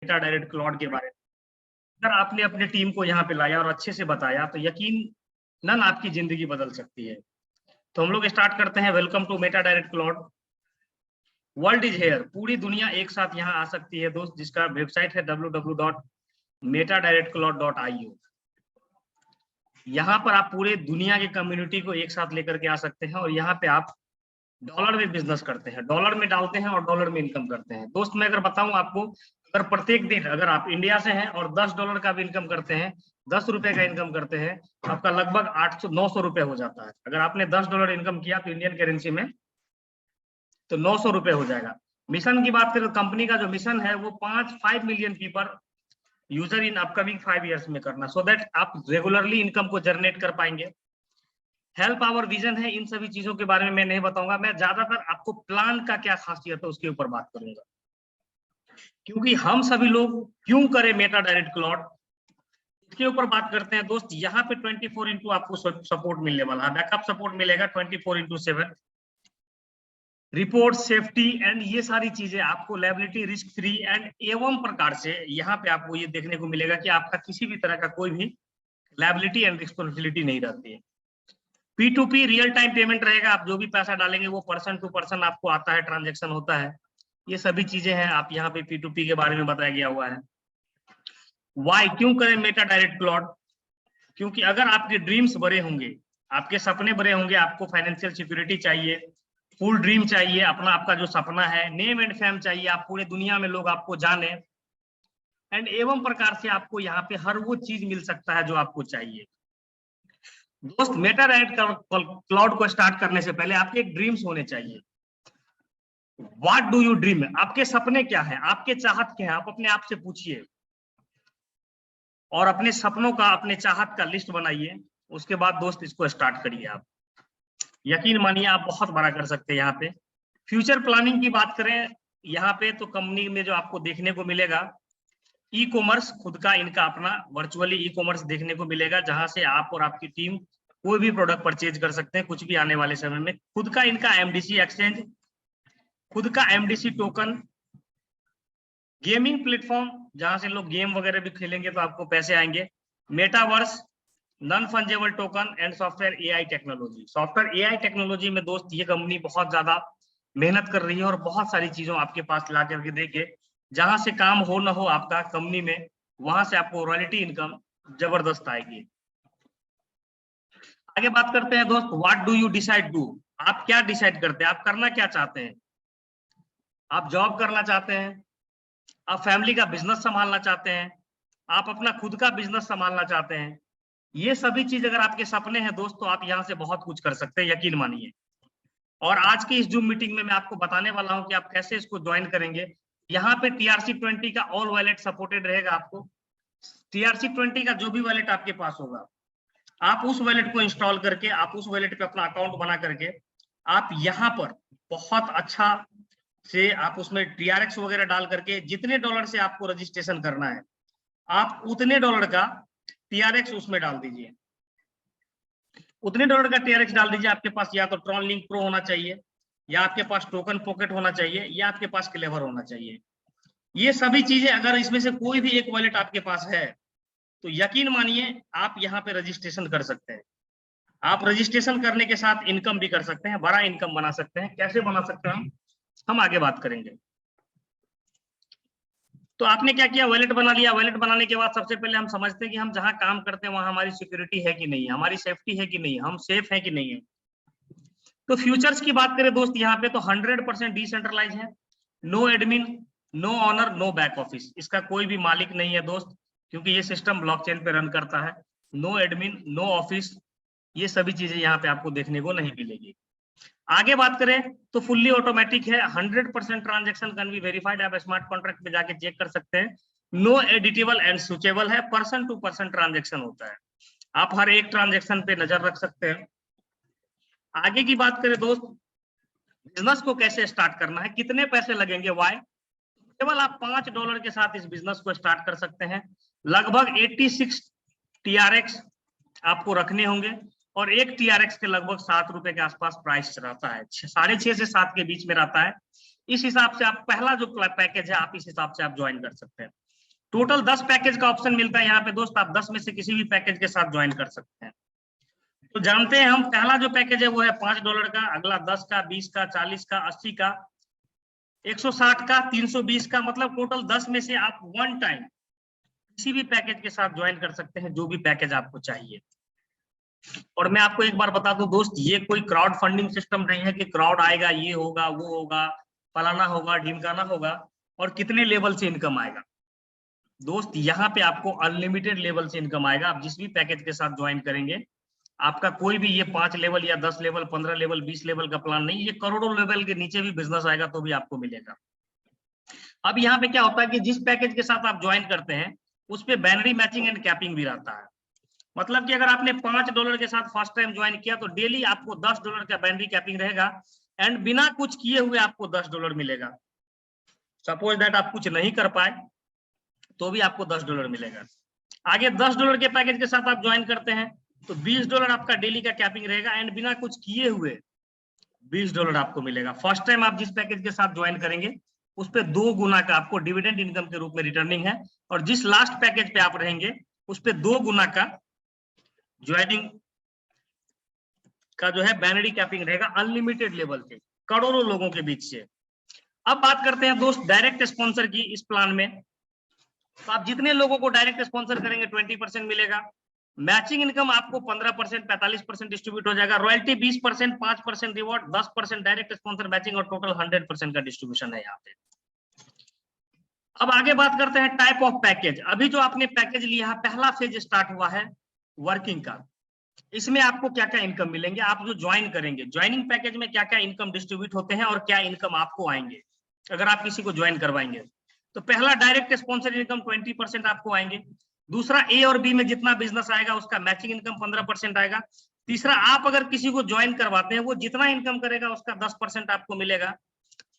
Meta Direct cloud के बारे में। अगर आपने अपने टीम को यहाँ पे लाया और अच्छे से बताया तो यकीनन आपकी जिंदगी बदल सकती है। तो हम लोग स्टार्ट करते हैं। Welcome to Meta Direct Cloud. World is here, पूरी दुनिया एक साथ यहाँ आ सकती है दोस्त, जिसका वेबसाइट है www.metadirectcloud.io। यहाँ पर आप पूरे दुनिया की कम्युनिटी को एक साथ लेकर के आ सकते हैं और यहाँ पे आप डॉलर में बिजनेस करते हैं, डॉलर में डालते हैं और डॉलर में इनकम करते हैं। दोस्त मैं अगर बताऊं आपको, अगर प्रत्येक दिन अगर आप इंडिया से हैं और $10 का भी इनकम करते हैं, ₹10 का इनकम करते हैं, आपका लगभग 800-900 रुपए हो जाता है। अगर आपने $10 इनकम किया तो इंडियन करेंसी में तो 900 रुपए हो जाएगा। मिशन की बात करें तो कंपनी का जो मिशन है वो 5 million people user in upcoming 5 years में करना, सो दैट आप रेगुलरली इनकम को जनरेट कर पाएंगे। हेल्प आवर विजन है। इन सभी चीजों के बारे में मैं नहीं बताऊंगा, मैं ज्यादातर आपको प्लान का क्या खासियत है उसके ऊपर बात करूंगा, क्योंकि हम सभी लोग क्यों करें मेटा डायरेक्ट क्लाउड, इसके ऊपर बात करते हैं दोस्त। यहाँ पे 24x आपको सपोर्ट मिलने वाला है, बैकअप सपोर्ट मिलेगा 24x7, रिपोर्ट, सेफ्टी एंड ये सारी चीजें आपको, लायबिलिटी, रिस्क फ्री एंड एवं प्रकार से यहाँ पे आपको ये देखने को मिलेगा कि आपका किसी भी तरह का कोई भी लायबिलिटी एंड रिस्पॉन्सिबिलिटी नहीं रहती है। P2P रियल टाइम पेमेंट रहेगा, आप जो भी पैसा डालेंगे वो पर्सन टू पर्सन आपको आता है, ट्रांजेक्शन होता है। ये सभी चीजें हैं, आप यहाँ पे P2P के बारे में बताया गया हुआ है। वाई, क्यों करें मेटा डायरेक्ट क्लाउड, क्योंकि अगर आपके ड्रीम्स बड़े होंगे, आपके सपने बड़े होंगे, आपको फाइनेंशियल सिक्योरिटी चाहिए, फुल ड्रीम चाहिए, अपना आपका जो सपना है, नेम एंड फेम चाहिए, आप पूरे दुनिया में लोग आपको जाने एंड एवं प्रकार से आपको यहाँ पे हर वो चीज मिल सकता है जो आपको चाहिए। दोस्त मेटा डायरेक्ट क्लाउड को स्टार्ट करने से पहले आपके एक ड्रीम्स होने चाहिए। व्हाट डू यू ड्रीम, आपके सपने क्या है, आपके चाहत क्या है, आप अपने आप से पूछिए और अपने सपनों का, अपने चाहत का लिस्ट बनाइए। उसके बाद दोस्त इसको स्टार्ट करिए। आप यकीन मानिए आप बहुत बड़ा कर सकते हैं। यहाँ पे फ्यूचर प्लानिंग की बात करें, यहाँ पे तो कंपनी में जो आपको देखने को मिलेगा, ई कॉमर्स, खुद का इनका अपना वर्चुअली ई कॉमर्स देखने को मिलेगा, जहां से आप और आपकी टीम कोई भी प्रोडक्ट परचेज कर सकते हैं कुछ भी आने वाले समय में। खुद का इनका एमडीसी एक्सचेंज, खुद का एमडीसी टोकन, गेमिंग प्लेटफॉर्म जहां से लोग गेम वगैरह भी खेलेंगे तो आपको पैसे आएंगे, metaverse, non fungible token and software AI technology. Software AI technology में दोस्त ये कंपनी बहुत ज्यादा मेहनत कर रही है और बहुत सारी चीजों आपके पास ला करके देके, जहां से काम हो ना हो आपका कंपनी में, वहां से आपको रॉयल्टी इनकम जबरदस्त आएगी। आगे बात करते हैं दोस्त, what do you decide do, आप क्या डिसाइड करते हैं, आप करना क्या चाहते हैं। आप जॉब करना चाहते हैं, आप फैमिली का बिजनेस संभालना चाहते हैं, आप अपना खुद का बिजनेस संभालना चाहते हैं, ये सभी चीज अगर आपके सपने हैं दोस्त तो आप यहाँ से बहुत कुछ कर सकते हैं, यकीन मानिए। और आज की इस जूम मीटिंग में मैं आपको बताने वाला हूं कि आप कैसे इसको ज्वाइन करेंगे। यहाँ पे TRC20 का ऑल वॉलेट सपोर्टेड रहेगा। आपको TRC20 का जो भी वॉलेट आपके पास होगा, आप उस वॉलेट को इंस्टॉल करके, आप उस वॉलेट पे अपना अकाउंट बना करके, आप यहाँ पर बहुत अच्छा से आप उसमें TRX वगैरह डाल करके, जितने डॉलर से आपको रजिस्ट्रेशन करना है, आप उतने डॉलर का TRX उसमें डाल दीजिए, उतने डॉलर का TRX डाल दीजिए। आपके पास या तो ट्रॉन लिंक प्रो होना चाहिए, या आपके पास टोकन पॉकेट होना चाहिए, या आपके पास क्लेवर होना चाहिए। ये सभी चीजें अगर इसमें से कोई भी एक वॉलेट आपके पास है तो यकीन मानिए आप यहाँ पे रजिस्ट्रेशन कर सकते हैं। आप रजिस्ट्रेशन करने के साथ इनकम भी कर सकते हैं, बड़ा इनकम बना सकते हैं। कैसे बना सकते हैं हम आगे बात करेंगे। तो आपने क्या किया, वॉलेट बना लिया। वॉलेट बनाने के बाद सबसे पहले हम समझते हैं कि हम जहां काम करते हैं वहां हमारी सिक्योरिटी है कि नहीं, हमारी सेफ्टी है कि नहीं, हम सेफ है कि नहीं है। तो फ्यूचर्स की बात करें दोस्त, यहाँ पे तो 100% डिसेंट्रलाइज है, no admin, no owner, no back office, इसका कोई भी मालिक नहीं है दोस्त, क्योंकि ये सिस्टम ब्लॉकचेन पे रन करता है। नो एडमिन, नो ऑफिस, ये सभी चीजें यहाँ पे आपको देखने को नहीं मिलेगी। आगे बात करें तो फुल्ली ऑटोमेटिक है, 100% ट्रांजेक्शन कैन बी वेरीफाइड, आप स्मार्ट कॉन्ट्रैक्ट पे जाके चेक कर सकते हैं। नो एडिटेबल एंड स्विचेबल है, पर्सन टू पर्सन ट्रांजेक्शन होता है, आप हर एक ट्रांजेक्शन पे नजर रख सकते हैं। आगे की बात करें दोस्त, बिजनेस को कैसे स्टार्ट करना है, कितने पैसे लगेंगे, वाई, केवल आप $5 के साथ इस बिजनेस को स्टार्ट कर सकते हैं। लगभग 86 TRX आपको रखने होंगे और एक TRX के लगभग ₹7 के आसपास प्राइस रहता है, 6.5 से 7 के बीच में रहता है। इस हिसाब से आप पहला जो पैकेज है आप इस हिसाब से आप ज्वाइन कर सकते हैं। टोटल 10 पैकेज का ऑप्शन मिलता है यहाँ पे दोस्त, आप 10 में से किसी भी पैकेज के साथ ज्वाइन कर सकते हैं। तो जानते हैं हम, पहला जो पैकेज है वो है $5 का, अगला 10 का, 20 का, 40 का, 80 का, 160 का, 320 का, मतलब टोटल 10 में से आप वन टाइम किसी भी पैकेज के साथ ज्वाइन कर सकते हैं, जो भी पैकेज आपको चाहिए। और मैं आपको एक बार बता दूं दोस्त, ये कोई क्राउड फंडिंग सिस्टम नहीं है कि क्राउड आएगा, ये होगा, वो होगा, फलाना होगा, ढिमकाना होगा और कितने लेवल से इनकम आएगा। दोस्त यहाँ पे आपको अनलिमिटेड लेवल से इनकम आएगा। आप जिस भी पैकेज के साथ ज्वाइन करेंगे, आपका कोई भी ये 5 लेवल या 10 लेवल, 15 लेवल, 20 लेवल का प्लान नहीं, ये करोड़ों लेवल के नीचे भी बिजनेस आएगा तो भी आपको मिलेगा। अब यहाँ पे क्या होता है कि जिस पैकेज के साथ आप ज्वाइन करते हैं उस पे बैनरी मैचिंग एंड कैपिंग भी रहता है। मतलब कि अगर आपने $5 के साथ फर्स्ट टाइम ज्वाइन किया तो डेली आपको $10 का बैनरी कैपिंग रहेगा एंड बिना कुछ किए हुए आपको $10 मिलेगा। सपोज दैट आप कुछ नहीं कर पाए तो भी आपको $10 मिलेगा। आगे $10 के पैकेज के साथ आप ज्वाइन करते हैं तो $20 आपका डेली का कैपिंग रहेगा एंड बिना कुछ किए हुए $20 आपको मिलेगा। फर्स्ट टाइम आप जिस पैकेज के साथ ज्वाइन करेंगे उस पे 2 गुना का आपको डिविडेंड इनकम के रूप में रिटर्निंग है, और जिस लास्ट पैकेज पे आप रहेंगे उस पे 2 गुना का ज्वाइनिंग का जो है बैनरी कैपिंग रहेगा, अनलिमिटेड लेवल पे, करोड़ों लोगों के बीच से। अब बात करते हैं दोस्त डायरेक्ट स्पॉन्सर की इस प्लान में। तो आप जितने लोगों को डायरेक्ट स्पॉन्सर करेंगे 20% मिलेगा। मैचिंग इनकम आपको 15%, 45% डिस्ट्रीब्यूट हो जाएगा। Royalty 20%, 5% reward, 10% direct sponsor matching और टोटल 100% का डिस्ट्रीब्यूशन है यहाँ पे। अब आगे बात करते हैं टाइप ऑफ पैकेज। अभी जो आपने पैकेज लिया है, पहला फेज स्टार्ट हुआ है वर्किंग का। इसमें आपको क्या क्या इनकम मिलेंगे, आप जो ज्वाइन करेंगे, ज्वाइनिंग पैकेज में क्या क्या इनकम डिस्ट्रीब्यूट होते हैं और क्या इनकम आपको आएंगे अगर आप किसी को ज्वाइन करवाएंगे। तो पहला डायरेक्ट स्पॉन्सर इनकम 20% आपको आएंगे। दूसरा, ए और बी में जितना बिजनेस आएगा उसका मैचिंग इनकम 15% आएगा। तीसरा, आप अगर किसी को ज्वाइन करवाते हैं वो जितना इनकम करेगा उसका 10% आपको मिलेगा।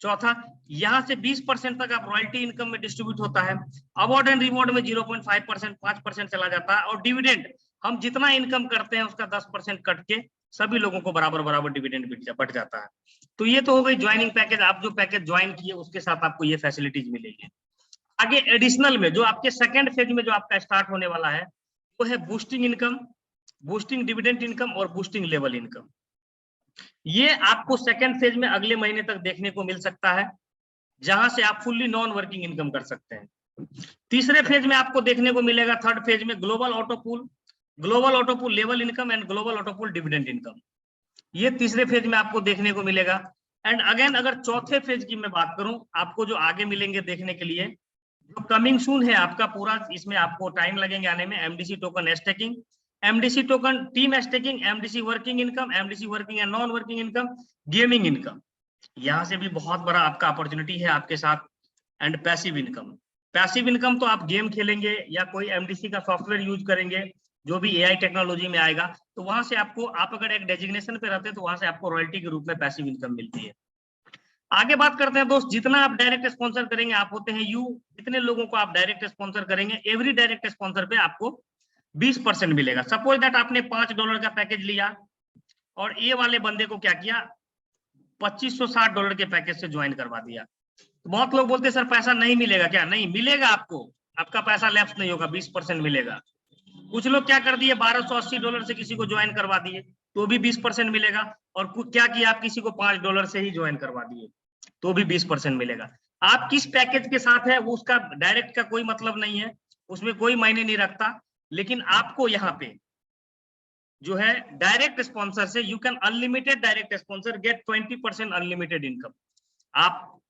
चौथा, यहाँ से 20% तक आप रॉयल्टी इनकम में डिस्ट्रीब्यूट होता है। अवार्ड एंड रिवॉर्ड में 0.5%, 5% चला जाता है। और डिविडेंड, हम जितना इनकम करते हैं उसका 10% कट के सभी लोगों को बराबर बराबर डिविडेंड बट जाता है। तो ये तो हो गई ज्वाइनिंग पैकेज। आप जो पैकेज ज्वाइन किए उसके साथ आपको ये फैसिलिटीज मिलेगी। आगे एडिशनल में जो आपके सेकंड फेज में जो आपका स्टार्ट होने वाला है वो है boosting income, boosting dividend income और बूस्टिंग लेवल इनकम। ये आपको सेकंड फेज में अगले महीने तक देखने को मिल सकता है, जहां से आप फुल्ली नॉन वर्किंग इनकम कर सकते हैं। तीसरे फेज में आपको देखने को मिलेगा, थर्ड फेज में, global auto pool level income and global auto pool dividend income. ये तीसरे फेज में आपको देखने को मिलेगा। एंड अगेन अगर चौथे फेज की मैं बात करूं, आपको जो आगे मिलेंगे देखने के लिए, जो कमिंग सून है आपका पूरा, इसमें आपको टाइम लगेंगे आने में, MDC token staking, MDC token team staking, MDC working income, MDC working and non working income, gaming income. यहाँ से भी बहुत बड़ा आपका अपॉर्चुनिटी है आपके साथ। And passive income, passive income तो आप गेम खेलेंगे या कोई एमडीसी का सॉफ्टवेयर यूज करेंगे, जो भी एआई टेक्नोलॉजी में आएगा, तो वहां से आपको, आप अगर एक डेजिग्नेशन पे रहते हैं तो वहां से आपको रॉयल्टी के रूप में पैसिव इनकम मिलती है। आगे बात करते हैं दोस्त, जितना आप डायरेक्ट स्पॉन्सर करेंगे, आप होते हैं यू, जितने लोगों को आप डायरेक्ट स्पॉन्सर करेंगे, एवरी डायरेक्ट स्पॉन्सर पे आपको 20% मिलेगा। सपोज दैट आपने $5 का पैकेज लिया और ए वाले बंदे को क्या किया, $2560 के पैकेज से ज्वाइन करवा दिया। तो बहुत लोग बोलते हैं सर पैसा नहीं मिलेगा क्या? नहीं मिलेगा, आपका पैसा लैप्स नहीं होगा, 20% मिलेगा। कुछ लोग क्या कर दिए, $1280 से किसी को ज्वाइन करवा दिए तो भी 20% मिलेगा। और क्या किया, आप किसी को $5 से ही ज्वाइन करवा दिए तो भी 20% मिलेगा। आप किस पैकेज के साथ है वो उसका डायरेक्ट का कोई मतलब नहीं है, उसमें कोई मायने नहीं रखता। लेकिन आपको यहाँ पे जो है डायरेक्ट स्पॉन्सर से, you can unlimited direct sponsor get 20% unlimited income. आप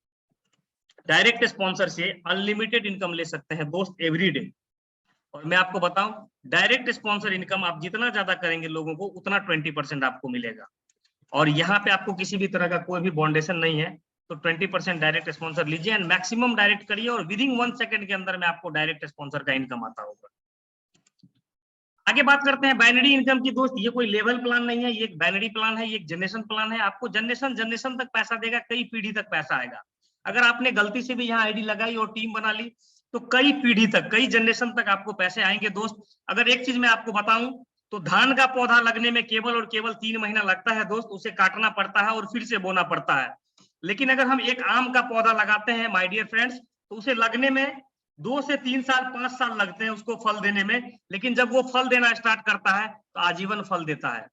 डायरेक्ट स्पॉन्सर से अनलिमिटेड इनकम ले सकते हैं दोस्त एवरी डे। और मैं आपको बताऊं, डायरेक्ट स्पॉन्सर इनकम आप जितना ज्यादा करेंगे लोगों को, उतना 20% आपको मिलेगा। और यहाँ पे आपको किसी भी तरह का कोई भी बाउंडेशन नहीं है, तो 20% डायरेक्ट स्पॉन्सर लीजिए एंड मैक्सिमम डायरेक्ट करिए, और विदिन 1 सेकंड के अंदर में आपको डायरेक्ट स्पॉन्सर का इनकम आता होगा। आगे बात करते हैं बाइनरी इनकम की दोस्त। ये कोई लेवल प्लान नहीं है, ये एक बाइनरी प्लान है, ये एक जनरेशन प्लान है। आपको जनरेशन तक पैसा देगा, कई पीढ़ी तक पैसा आएगा। अगर आपने गलती से भी यहाँ आईडी लगाई और टीम बना ली तो कई पीढ़ी तक, कई जनरेशन तक आपको पैसे आएंगे दोस्त। अगर एक चीज मैं आपको बताऊं तो धान का पौधा लगने में केवल और केवल 3 महीना लगता है दोस्त, उसे काटना पड़ता है और फिर से बोना पड़ता है। लेकिन अगर हम एक आम का पौधा लगाते हैं माय डियर फ्रेंड्स, तो उसे लगने में 2 से 3 साल 5 साल लगते हैं उसको फल देने में, लेकिन जब वो फल देना स्टार्ट करता है तो आजीवन फल देता है।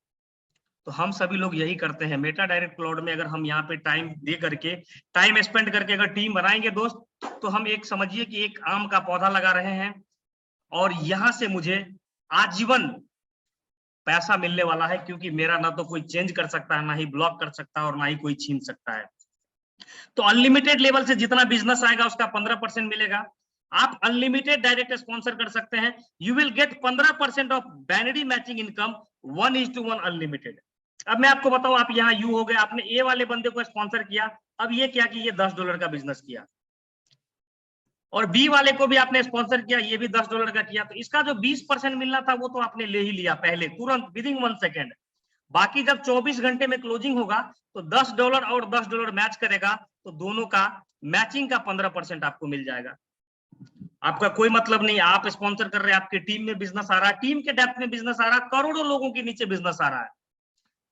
तो हम सभी लोग यही करते हैं। मेटा डायरेक्ट क्लाउड में अगर हम यहाँ पे टाइम दे करके, टाइम स्पेंड करके अगर टीम बनाएंगे दोस्त, तो हम एक समझिए कि एक आम का पौधा लगा रहे हैं और यहाँ से मुझे आजीवन पैसा मिलने वाला है, क्योंकि मेरा ना तो कोई चेंज कर सकता है, ना ही ब्लॉक कर सकता है और ना ही कोई छीन सकता है। तो अनलिमिटेड लेवल से जितना बिजनेस आएगा उसका 15% मिलेगा। आप अनलिमिटेड डायरेक्ट स्पॉन्सर कर सकते हैं। You will get 15% of binary matching income 1:1 unlimited. अब मैं आपको बताऊं, आप यहाँ यू हो गए, आपने ए वाले बंदे को स्पॉन्सर किया, अब ये क्या कि ये $10 का बिजनेस किया, और बी वाले को भी आपने स्पॉन्सर किया, ये भी $10 का किया, तो इसका जो 20% मिलना था वो तो आपने ले ही लिया पहले, तुरंत विदिन 1 सेकेंड। बाकी जब 24 घंटे में क्लोजिंग होगा तो $10 और $10 मैच करेगा, तो दोनों का मैचिंग का 15% आपको मिल जाएगा। आपका कोई मतलब नहीं, आप स्पॉन्सर कर रहे हैं, आपकी टीम में बिजनेस आ रहा है, टीम के डेप्थ में बिजनेस आ रहा है, करोड़ों लोगों के नीचे बिजनेस आ रहा है,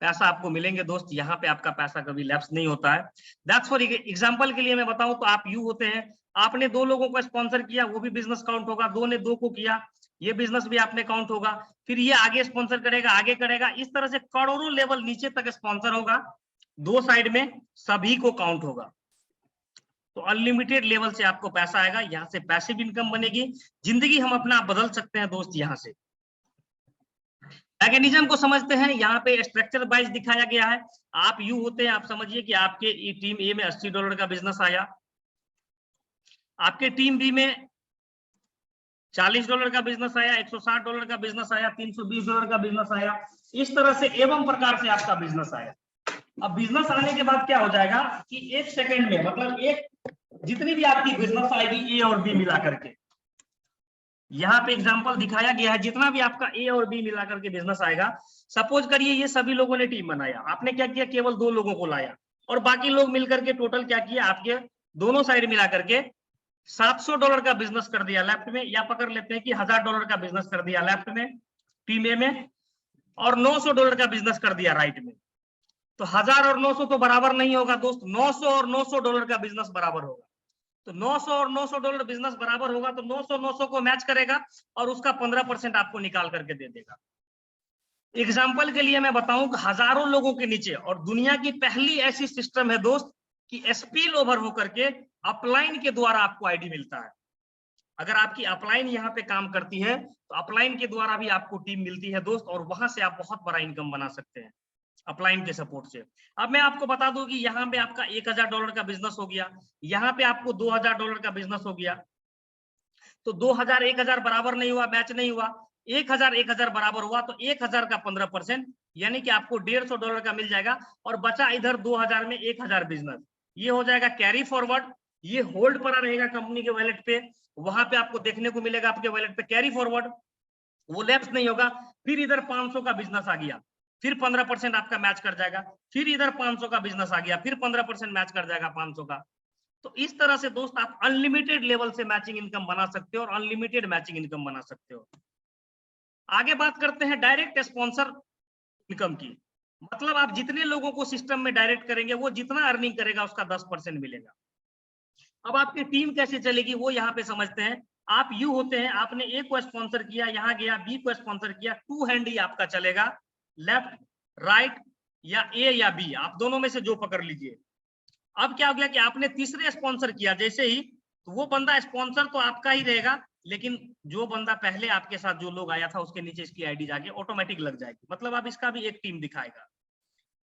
पैसा आपको मिलेंगे दोस्त। यहाँ पे आपका पैसा कभी लैप्स नहीं होता है। दैट्स फॉर एग्जांपल के लिए मैं बताऊं तो आप यू होते हैं, आपने 2 लोगों को स्पॉन्सर किया, वो भी बिजनेस काउंट होगा, 2 ने 2 को किया, ये बिजनेस भी आपने काउंट होगा, फिर ये आगे स्पॉन्सर करेगा, आगे करेगा, इस तरह से करोड़ों लेवल नीचे तक स्पॉन्सर होगा, 2 साइड में सभी को काउंट होगा। तो अनलिमिटेड लेवल से आपको पैसा आएगा, यहाँ से पैसिव इनकम बनेगी, जिंदगी हम अपना बदल सकते हैं दोस्त। यहाँ से मैकेनिज्म को समझते हैं, यहाँ पे स्ट्रक्चर वाइज दिखाया गया है। आप यू होते हैं, आप समझिए कि आपके टीम ए में $80 का बिजनेस आया, आपके टीम बी में $40 का बिजनेस आया, $160 का बिजनेस आया, $320 का बिजनेस आया, इस तरह से एवं प्रकार से आपका बिजनेस आया। अब बिजनेस आने के बाद क्या हो जाएगा कि 1 सेकेंड में, मतलब एक जितनी भी आपकी बिजनेस आएगी ए और बी मिला करके, यहाँ पे एग्जांपल दिखाया गया है, जितना भी आपका ए और बी मिलाकर के बिजनेस आएगा, सपोज करिए ये सभी लोगों ने टीम बनाया, आपने क्या किया, केवल 2 लोगों को लाया, और बाकी लोग मिलकर के टोटल क्या किया, आपके दोनों साइड मिलाकर के $700 का बिजनेस कर दिया लेफ्ट में, या पकड़ लेते हैं कि $1000 का बिजनेस कर दिया लेफ्ट में टीम ए में, और $900 का बिजनेस कर दिया राइट में। तो 1000 और 900 तो बराबर नहीं होगा दोस्त, 900 और $900 का बिजनेस बराबर होगा। तो 900 और $900 बिजनेस बराबर होगा, तो 900 को मैच करेगा और उसका 15% आपको निकाल करके दे देगा। एग्जाम्पल के लिए मैं बताऊं कि हजारों लोगों के नीचे, और दुनिया की पहली ऐसी सिस्टम है दोस्त कि स्पिल ओवर होकर के अपलाइन के द्वारा आपको आईडी मिलता है। अगर आपकी अपलाइन यहाँ पे काम करती है तो अपलाइन के द्वारा भी आपको टीम मिलती है दोस्त, और वहां से आप बहुत बड़ा इनकम बना सकते हैं अपलाइन के सपोर्ट से। अब मैं आपको बता दूं कि यहाँ पे आपका $1000 का बिजनेस हो गया, यहाँ पे आपको $2000 का बिजनेस हो गया, तो 2000 1000 बराबर नहीं हुआ, मैच नहीं हुआ, 1000 1000 बराबर हुआ, तो 1000 का 15% यानी कि आपको $150 का मिल जाएगा, और बचा इधर 2000 में 1000 बिजनेस, ये हो जाएगा कैरी फॉरवर्ड, ये होल्ड पड़ा रहेगा कंपनी के वॉलेट पे, वहां पे आपको देखने को मिलेगा आपके वॉलेट पे कैरी फॉरवर्ड, वो लैप्स नहीं होगा। फिर इधर 500 का बिजनेस आ गया, फिर 15% आपका मैच कर जाएगा, फिर इधर 500 का बिजनेस आ गया, फिर 15% मैच कर जाएगा 500 का। तो इस तरह से दोस्त आप अनलिमिटेड लेवल से मैचिंग इनकम बना सकते हो और अनलिमिटेड मैचिंग इनकम बना सकते हो। आगे बात करते हैं डायरेक्ट स्पॉन्सर इनकम की। मतलब आप जितने लोगों को सिस्टम में डायरेक्ट करेंगे, वो जितना अर्निंग करेगा उसका 10% मिलेगा। अब आपकी टीम कैसे चलेगी वो यहाँ पे समझते हैं। आप यू होते हैं, आपने ए को स्पॉन्सर किया, यहाँ गया, बी को स्पॉन्सर किया, 2 हैंड ही आपका चलेगा, लेफ्ट राइट या ए या बी, आप दोनों में से जो पकड़ लीजिए। अब क्या हो गया कि आपने तीसरे स्पॉन्सर किया जैसे ही, तो वो बंदा स्पॉन्सर तो आपका ही रहेगा, लेकिन जो बंदा पहले आपके साथ जो लोग आया था उसके नीचे इसकी आईडी जाके ऑटोमेटिक लग जाएगी, मतलब आप इसका भी एक टीम दिखाएगा।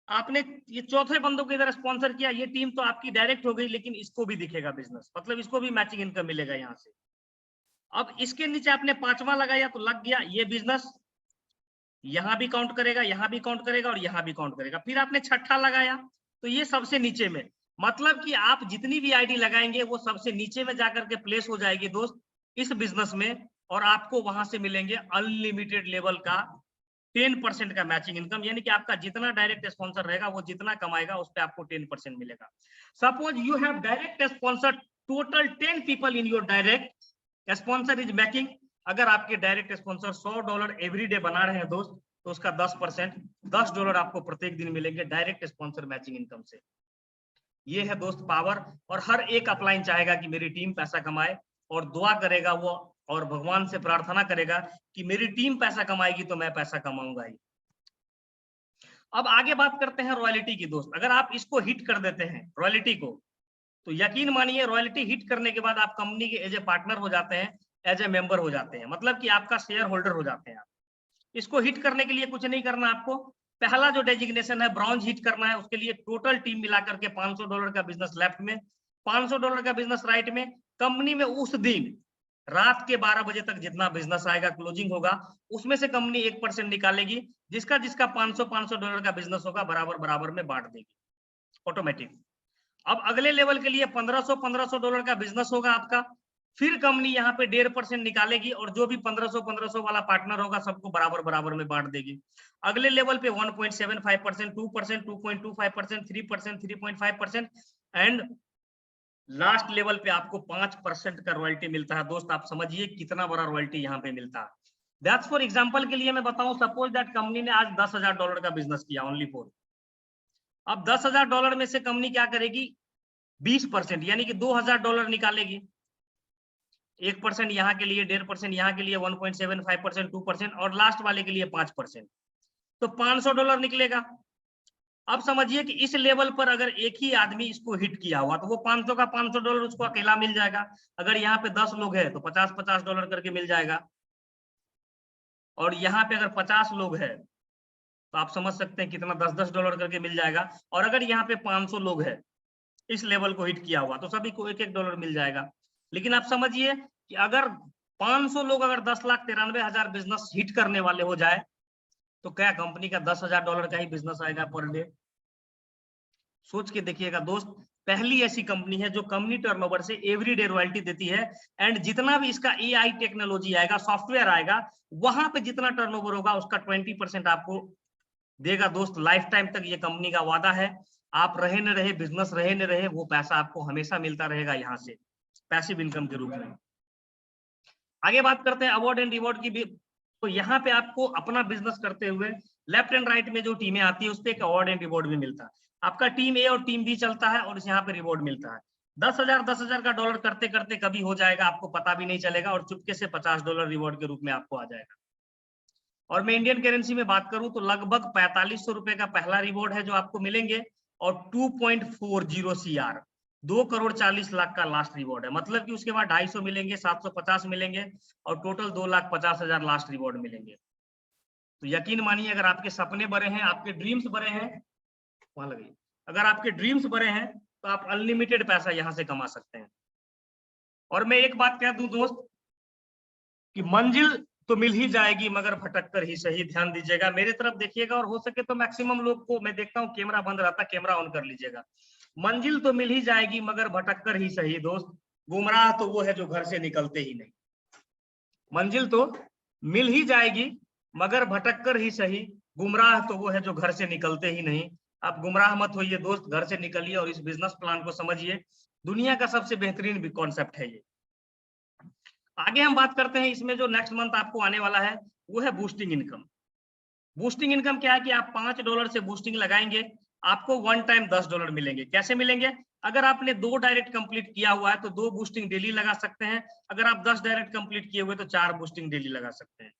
आपने ये चौथे बंदों को इधर स्पॉन्सर किया, ये टीम तो आपकी डायरेक्ट हो गई, लेकिन इसको भी दिखेगा बिजनेस, मतलब इसको भी मैचिंग इनकम मिलेगा यहाँ से। अब इसके नीचे आपने 5वां लगाया तो लग गया ये बिजनेस, यहाँ भी काउंट करेगा, यहाँ भी काउंट करेगा और यहाँ भी काउंट करेगा। फिर आपने 6ठा लगाया तो ये सबसे नीचे में, मतलब कि आप जितनी भी आईडी लगाएंगे वो सबसे नीचे में जाकर के प्लेस हो जाएगी दोस्त इस बिजनेस में, और आपको वहां से मिलेंगे अनलिमिटेड लेवल का 10% का मैचिंग इनकम, यानी कि आपका जितना डायरेक्ट स्पॉन्सर रहेगा वो जितना कमाएगा उस पर आपको 10% मिलेगा। Suppose you have direct sponsor total 10 people in your direct sponsor is making, अगर आपके डायरेक्ट स्पॉन्सर $100 एवरी डे बना रहे हैं दोस्त, तो उसका 10% $10 आपको प्रत्येक दिन मिलेंगे डायरेक्ट स्पॉन्सर मैचिंग इनकम से। ये है दोस्त पावर, और हर एक अपलाइन चाहेगा कि मेरी टीम पैसा कमाए, और दुआ करेगा वो, और भगवान से प्रार्थना करेगा कि मेरी टीम पैसा कमाएगी तो मैं पैसा कमाऊंगा ही। अब आगे बात करते हैं रॉयल्टी की दोस्त। अगर आप इसको हिट कर देते हैं रॉयल्टी को, तो यकीन मानिए रॉयल्टी हिट करने के बाद आप कंपनी के एज ए पार्टनर हो जाते हैं, एज ए मेंबर हो जाते हैं, मतलब कि आपका शेयर होल्डर हो जाते हैं आप। इसको हिट करने के लिए कुछ नहीं करना आपको। पहला जो डेजिग्नेशन है ब्रॉन्ज हिट करना है, उसके लिए टोटल टीम मिलाकर के $500 का बिजनेस लेफ्ट में, $500 का बिजनेस राइट में। कंपनी में उस दिन रात के 12 बजे तक जितना बिजनेस आएगा, क्लोजिंग होगा, उसमें से कंपनी 1% निकालेगी, जिसका जिसका $500 का बिजनेस होगा बराबर बराबर में बांट देगी ऑटोमेटिक। अब अगले लेवल के लिए $1500 का बिजनेस होगा आपका, फिर कंपनी यहाँ पे 1.5% निकालेगी और जो भी 1500 वाला पार्टनर होगा सबको बराबर बराबर में बांट देगी। अगले लेवल पे 1.75%, 2%, 2.25%, 3%, 3.5% एंड लास्ट लेवल पे आपको 5% का रॉयल्टी मिलता है। दोस्त आप समझिए कितना बड़ा रॉयल्टी यहाँ पे मिलता है। दैट्स फॉर एग्जाम्पल के लिए मैं बताऊं, सपोज दैट कंपनी ने आज $10,000 का बिजनेस किया ओनली फॉर। अब $10,000 में से कंपनी क्या करेगी, 20% यानी कि $2,000 निकालेगी। 1% यहाँ के लिए, 1.5% यहाँ के लिए, 1.75%, 2% और लास्ट वाले के लिए 5%, तो $500 निकलेगा। अब समझिए कि इस लेवल पर अगर एक ही आदमी इसको हिट किया हुआ तो वो 500 का $500 उसको अकेला मिल जाएगा। अगर यहाँ पे 10 लोग हैं तो $50 करके मिल जाएगा, और यहाँ पे अगर 50 लोग हैं तो आप समझ सकते हैं कितना, $10 करके मिल जाएगा। और अगर यहाँ पे 500 लोग हैं इस लेवल को हिट किया हुआ तो सभी को $1 मिल जाएगा। लेकिन आप समझिए कि अगर 500 लोग अगर 10,93,000 बिजनेस हिट करने वाले हो जाए तो क्या कंपनी का $10,000 का ही बिजनेस आएगा पर डे? सोच के देखिएगा दोस्त, पहली ऐसी कंपनी है जो कंपनी टर्नओवर से एवरीडे रॉयल्टी देती है। एंड जितना भी इसका एआई टेक्नोलॉजी आएगा, सॉफ्टवेयर आएगा, वहां पे जितना टर्नओवर होगा उसका 20% आपको देगा दोस्त। लाइफ टाइम तक ये कंपनी का वादा है। आप रहे न रहे, बिजनेस रहे न रहे, वो पैसा आपको हमेशा मिलता रहेगा यहाँ से पैसिव इनकम के रूप में। आगे बात करते हैं अवार्ड एंड रिवॉर्ड की भी। तो यहाँ पे आपको अपना बिजनेस करते हुए लेफ्ट एंड राइट में जो टीमें आती है उस पर एक अवार्ड एंड रिवॉर्ड भी मिलता है। आपका टीम ए और टीम बी चलता है और यहाँ पे रिवॉर्ड मिलता है। 10,000 का डॉलर करते करते कभी हो जाएगा, आपको पता भी नहीं चलेगा, और चुपके से $50 रिवॉर्ड के रूप में आपको आ जाएगा। और मैं इंडियन करेंसी में बात करूं तो लगभग ₹4500 का पहला रिवॉर्ड है जो आपको मिलेंगे, और 2.40 CR, 2,40,00,000 का लास्ट रिवॉर्ड है। मतलब कि उसके बाद 250 मिलेंगे, 750 मिलेंगे और टोटल 2,50,000 लास्ट रिवॉर्ड मिलेंगे। तो यकीन मानिए अगर आपके सपने बड़े हैं, आपके ड्रीम्स बड़े हैं, वहां लगी, अगर आपके ड्रीम्स बड़े हैं तो आप अनलिमिटेड पैसा यहाँ से कमा सकते हैं। और मैं एक बात कह दूं दोस्त कि मंजिल तो मिल ही जाएगी मगर भटक कर ही सही। ध्यान दीजिएगा, मेरे तरफ देखिएगा, और हो सके तो मैक्सिमम लोग को मैं देखता हूँ कैमरा बंद रहता, कैमरा ऑन कर लीजिएगा। मंजिल तो मिल ही जाएगी मगर भटक कर ही सही दोस्त, गुमराह तो वो है जो घर से निकलते ही नहीं। मंजिल तो मिल ही जाएगी मगर भटक कर ही सही, गुमराह तो वो है जो घर से निकलते ही नहीं। आप गुमराह मत होइए दोस्त, घर से निकलिए और इस बिजनेस प्लान को समझिए। दुनिया का सबसे बेहतरीन कॉन्सेप्ट है ये। आगे हम बात करते हैं, इसमें जो नेक्स्ट मंथ आपको आने वाला है वो है बूस्टिंग इनकम। बूस्टिंग इनकम क्या है कि आप $5 से बूस्टिंग लगाएंगे, आपको वन टाइम $10 मिलेंगे। कैसे मिलेंगे? अगर आपने 2 डायरेक्ट कंप्लीट किया हुआ है तो 2 बूस्टिंग डेली लगा सकते हैं। अगर आप 10 डायरेक्ट कंप्लीट किए हुए तो 4 बूस्टिंग डेली लगा सकते हैं।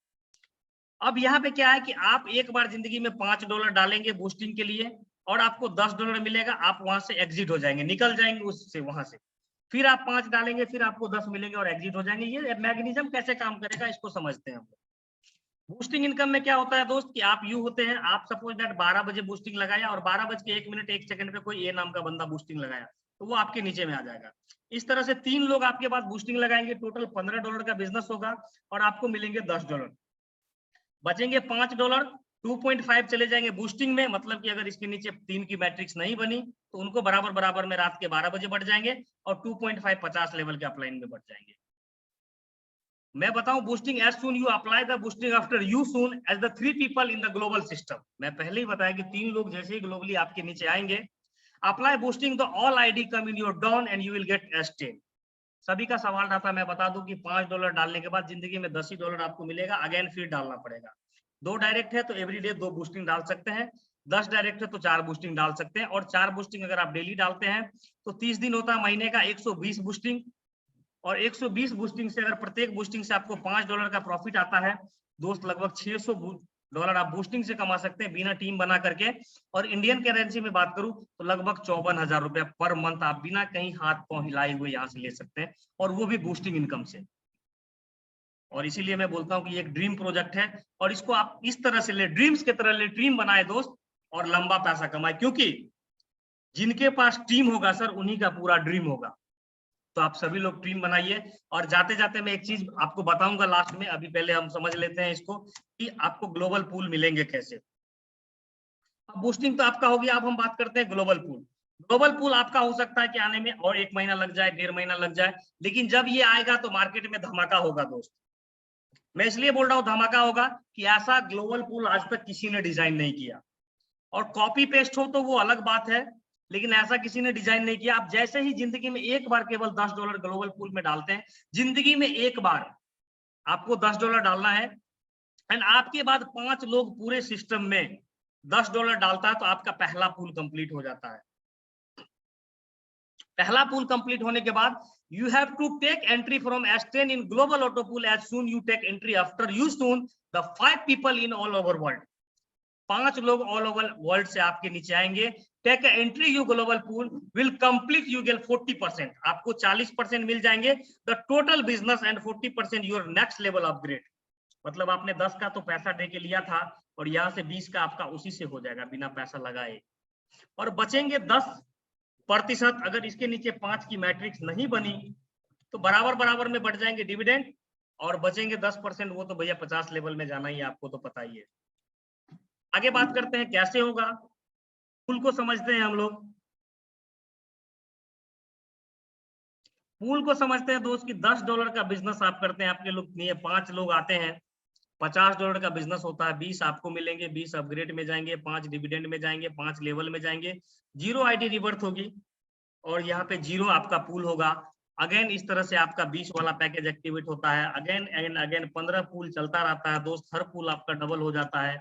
अब यहाँ पे क्या है कि आप एक बार जिंदगी में $5 डालेंगे बूस्टिंग के लिए और आपको $10 मिलेगा, आप वहां से एग्जिट हो जाएंगे, निकल जाएंगे उससे, वहां से। फिर आप 5 डालेंगे, फिर आपको 10 मिलेंगे और एग्जिट हो जाएंगे। ये मैकेनिज्म कैसे काम करेगा इसको समझते हैं हम। बूस्टिंग इनकम में क्या होता है दोस्त कि आप यू होते हैं, आप सपोज दैट 12 बजे बूस्टिंग लगाया और 12:01 पे कोई ए नाम का बंदा बूस्टिंग लगाया, तो वो आपके नीचे में आ जाएगा। इस तरह से 3 लोग आपके पास बूस्टिंग लगाएंगे, टोटल $15 का बिजनेस होगा और आपको मिलेंगे $10। बचेंगे $5, 2.5 चले जाएंगे बूस्टिंग में, मतलब कि अगर इसके नीचे 3 की मैट्रिक्स नहीं बनी तो उनको बराबर बराबर में रात के 12 बजे बढ़ जाएंगे और 2.5 50 लेवल के अपलाइन में बढ़ जाएंगे। मैं बताऊं boosting as soon you apply the boosting after you soon as the 3 people in the global system. मैं पहले ही बताया कि 3 लोग जैसे ही ग्लोबली आपके नीचे आएंगे, apply boosting the all ID come in your down and you will get S10। सभी का सवाल रहता है, मैं बता दूं कि $5 डालने के बाद जिंदगी में $10 आपको मिलेगा, अगेन फिर डालना पड़ेगा। 2 डायरेक्ट है तो एवरीडे 2 बूस्टिंग डाल सकते हैं, 10 डायरेक्ट है तो 4 बूस्टिंग डाल सकते हैं, और 4 बूस्टिंग अगर आप डेली डालते हैं तो 30 दिन होता है महीने का 120 बूस्टिंग, और 120 बूस्टिंग से अगर प्रत्येक बूस्टिंग से आपको $5 का प्रॉफिट आता है दोस्त, लगभग $600 आप बूस्टिंग से कमा सकते हैं बिना टीम बना करके। और इंडियन करेंसी में बात करूं तो लगभग 54,000 रुपया पर मंथ आप बिना कहीं हाथ पांव हिलाए हुए यहाँ से ले सकते हैं, और वो भी बूस्टिंग इनकम से। और इसीलिए मैं बोलता हूँ कि ये एक ड्रीम प्रोजेक्ट है, और इसको आप इस तरह से ले, ड्रीम्स की तरह ले, ड्रीम बनाए दोस्त, और लंबा पैसा कमाए, क्योंकि जिनके पास टीम होगा सर उन्हीं का पूरा ड्रीम होगा। तो आप सभी लोग टीम बनाइए। और जाते जाते मैं एक चीज आपको बताऊंगा लास्ट में, अभी पहले हम समझ लेते हैं इसको कि आपको ग्लोबल पूल मिलेंगे कैसे। अब बूस्टिंग तो आपका हो गया, अब हम बात करते हैं ग्लोबल पूल। ग्लोबल पूल आपका हो सकता है कि आने में और 1 महीना लग जाए, 1.5 महीना लग जाए, लेकिन जब ये आएगा तो मार्केट में धमाका होगा दोस्त। मैं इसलिए बोल रहा हूँ धमाका होगा कि ऐसा ग्लोबल पूल आज तक किसी ने डिजाइन नहीं किया। और कॉपी पेस्ट हो तो वो अलग बात है, लेकिन ऐसा किसी ने डिजाइन नहीं किया। आप जैसे ही जिंदगी में एक बार केवल $10 ग्लोबल पूल में डालते हैं, जिंदगी में एक बार आपको $10 डालना है, एंड आपके बाद 5 लोग पूरे सिस्टम में $10 डालता है, तो आपका पहला पूल कंप्लीट हो जाता है। पहला पूल कंप्लीट होने के बाद you have to take entry from S10 in global auto pool as soon you take entry after you soon the 5 people in all over world, 5 लोग ऑल ओवर वर्ल्ड से आपके नीचे आएंगे। Take entry you global pool will complete you get 40%, आपको 40% मिल जाएंगे the total business and 40% your next level upgrade. मतलब आपने 10 का तो पैसा दे के लिया था, और यहाँ से 20 का आपका उसी से हो जाएगा बिना पैसा लगाए। और बचेंगे 10%। अगर इसके नीचे 5 की मैट्रिक्स नहीं बनी तो बराबर बराबर में बढ़ जाएंगे डिविडेंड, और बचेंगे 10%, वो तो भैया 50 लेवल में जाना ही, आपको तो पता ही है। आगे बात करते हैं कैसे होगा, पूल को समझते हैं हम लोग। पूल को समझते हैं दोस्त कि $10 का बिजनेस आप करते हैं, आपके लोग नहीं है, 5 लोग आते हैं, $50 का बिजनेस होता है, 20 आपको मिलेंगे, 20 अपग्रेड में जाएंगे, 5 डिविडेंड में जाएंगे, 5 लेवल में जाएंगे, 0 आईडी रिवर्थ होगी, और यहाँ पे 0 आपका पूल होगा। अगेन इस तरह से आपका 20 वाला पैकेज एक्टिवेट होता है, अगेन एंड अगेन 15 पूल चलता रहता है दोस्त, हर पूल आपका डबल हो जाता है।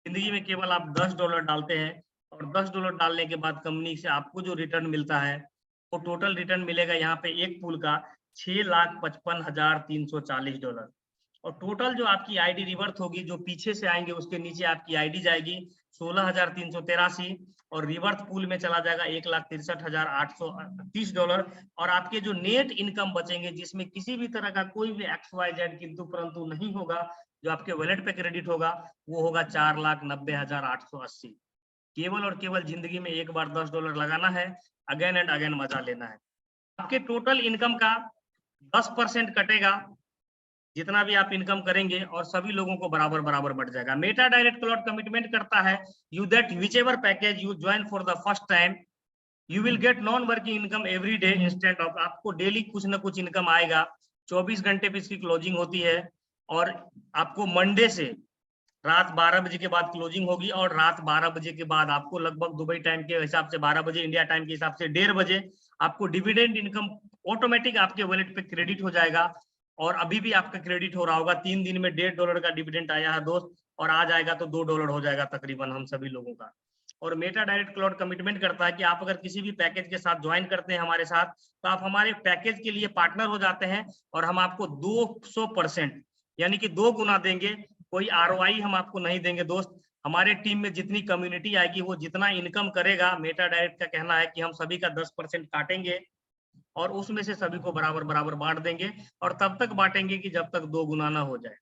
जिंदगी में केवल आप $10 डालते हैं, और $10 डालने के बाद कंपनी से आपको जो रिटर्न मिलता है वो टोटल रिटर्न मिलेगा यहाँ पे एक पूल का $6,55,340। और टोटल जो आपकी आईडी रिवर्थ होगी, जो पीछे से आएंगे उसके नीचे आपकी आईडी जाएगी 16,383, और रिवर्थ पूल में चला जाएगा $1,63,830। और आपके जो नेट इनकम बचेंगे, जिसमें किसी भी तरह का कोई भी XYZ किंतु परंतु नहीं होगा, जो आपके वॉलेट पे क्रेडिट होगा, वो होगा $4,90,880। केवल और केवल जिंदगी में एक बार $10 लगाना है, अगेन एंड अगेन मजा लेना है। आपके टोटल इनकम का 10% कटेगा, जितना भी आप इनकम करेंगे, और सभी लोगों को बराबर बराबर बढ़ जाएगा। मेटा डायरेक्ट क्लाउड कमिटमेंट करता है you that whichever package you join for the first time you will get non working income every day instant of, आपको डेली कुछ ना कुछ इनकम आएगा। 24 घंटे पे इसकी क्लोजिंग होती है, और आपको मंडे से रात 12 बजे के बाद क्लोजिंग होगी, और रात 12 बजे के बाद आपको लगभग दुबई टाइम के हिसाब से 12 बजे, इंडिया टाइम के हिसाब से 1:30 बजे आपको डिविडेंड इनकम ऑटोमेटिक आपके वॉलेट पे क्रेडिट हो जाएगा। और अभी भी आपका क्रेडिट हो रहा होगा, 3 दिन में $1.5 का डिविडेंड आया है दोस्त, और आ जाएगा तो $2 हो जाएगा तकरीबन हम सभी लोगों का। और मेटा डायरेक्ट क्लाउड कमिटमेंट करता है कि आप अगर किसी भी पैकेज के साथ ज्वाइन करते हैं हमारे साथ, तो आप हमारे पैकेज के लिए पार्टनर हो जाते हैं, और हम आपको 200% यानी कि 2 गुना देंगे। कोई ROI हम आपको नहीं देंगे दोस्त। हमारे टीम में जितनी कम्युनिटी आएगी, वो जितना इनकम करेगा, मेटा डायरेक्ट का कहना है कि हम सभी का 10% काटेंगे, और उसमें से सभी को बराबर बराबर बांट देंगे, और तब तक बांटेंगे कि जब तक 2 गुना ना हो जाए।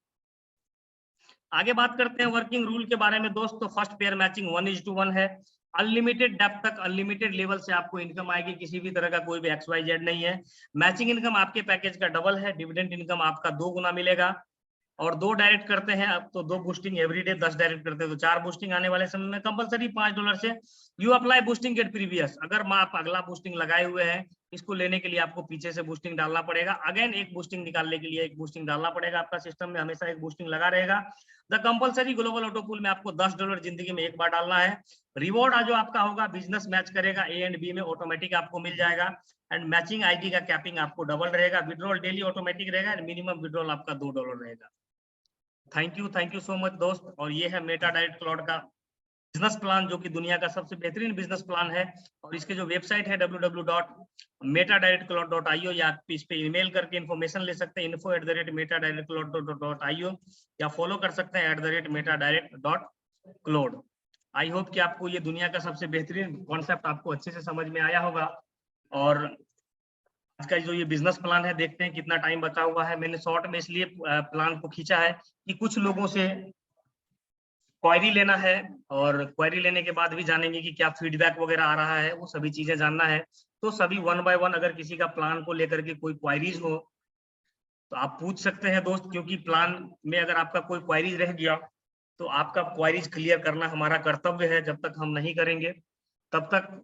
आगे बात करते हैं वर्किंग रूल के बारे में दोस्त। तो फर्स्ट पेयर मैचिंग 1:1 है, अनलिमिटेड डेप्थ तक, अनलिमिटेड लेवल से आपको इनकम आएगी, किसी भी तरह का कोई भी XYZ नहीं है। मैचिंग इनकम आपके पैकेज का डबल है, डिविडेंड इनकम आपका 2 गुना मिलेगा। और 2 डायरेक्ट करते हैं अब तो 2 बूस्टिंग एवरीडे, 10 डायरेक्ट करते हैं तो 4 बूस्टिंग आने वाले समय में कंपलसरी $5 से। You apply boosting get previous, अगर आप अगला बूस्टिंग लगाए हुए हैं, इसको लेने के लिए आपको पीछे से बूस्टिंग डालना पड़ेगा, अगेन एक बूस्टिंग निकालने के लिए एक बूस्टिंग डालना पड़ेगा, आपका सिस्टम में हमेशा एक बूस्टिंग लगा रहेगा। The compulsory global auto pool में आपको $10 जिंदगी में एक बार डालना है। रिवॉर्ड जो आपका होगा, बिजनेस मैच करेगा A एंड B में, ऑटोमेटिक आपको मिल जाएगा। एंड मैचिंग आईडी का कैपिंग आपको डबल रहेगा, विड्रॉल डेली ऑटोमेटिक रहेगा, मिनिमम विड्रॉल आपका $2 रहेगा। थैंक यू सो मच दोस्त। और ये है मेटा डायरेक्ट क्लाउड का बिजनेस प्लान जो कि दुनिया का सबसे बेहतरीन बिजनेस प्लान है। और इसके जो वेबसाइट है www.metadirectcloud.io, या आप इस पे ईमेल करके इन्फॉर्मेशन ले सकते हैं info@metadirectcloud.io, या फॉलो कर सकते हैं @metadirect.cloud। आई होप कि आपको ये दुनिया का सबसे बेहतरीन कॉन्सेप्ट आपको अच्छे से समझ में आया होगा। और आज का जो ये बिजनेस प्लान है, देखते हैं कितना टाइम बचा हुआ है। मैंने शॉर्ट में इसलिए प्लान को खींचा है कि कुछ लोगों से क्वेरी लेना है, और क्वेरी लेने के बाद भी जानेंगे कि क्या फीडबैक वगैरह आ रहा है, वो सभी चीजें जानना है। तो सभी वन बाय वन अगर किसी का प्लान को लेकर के कोई क्वेरीज हो तो आप पूछ सकते हैं दोस्त, क्योंकि प्लान में अगर आपका कोई क्वेरीज रह गया तो आपका क्वेरीज क्लियर करना हमारा कर्तव्य है। जब तक हम नहीं करेंगे तब तक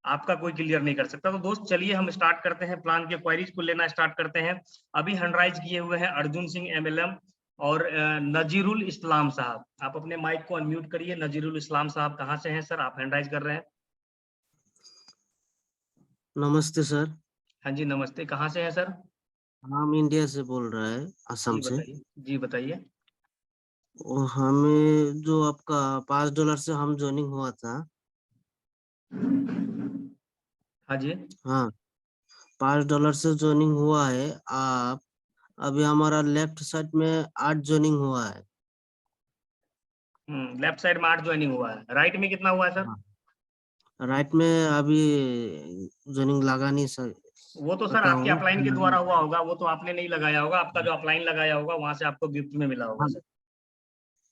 आपका कोई क्लियर नहीं कर सकता। तो दोस्त चलिए हम स्टार्ट करते हैं, प्लान के क्वेरीज को लेना स्टार्ट करते हैं। अभी हैंडराइज किए हुए हैं अर्जुन सिंह MLM और नजीरुल इस्लाम साहब। आप अपने माइक को अनम्यूट करिए। नजीरुल इस्लाम साहब कहाँ से हैं सर, आप हैंडराइज कर रहे हैं? नमस्ते सर। हाँ जी नमस्ते, कहाँ से हैं सर? हम इंडिया से बोल रहे हैं, असम जी से। बताइए, जी बताइए। और हमें जो आपका $5 से हम ज्वाइनिंग हुआ था। हाँ जी। हाँ, $5 से ज्वाइनिंग हुआ है। आप अभी हमारा लेफ्ट साइड में 8 ज्वाइनिंग हुआ है। लेफ्ट साइड में 8 ज्वाइनिंग हुआ है, राइट में कितना हुआ है सर? हाँ, राइट में अभी ज्वाइनिंग लगा नहीं सर। वो तो सर पता आपके हूँ। अपलाइन के द्वारा हुआ होगा, वो तो आपने नहीं लगाया होगा। आपका जो अपलाइन लगाया होगा वहां से आपको गिफ्ट में मिला होगा सर।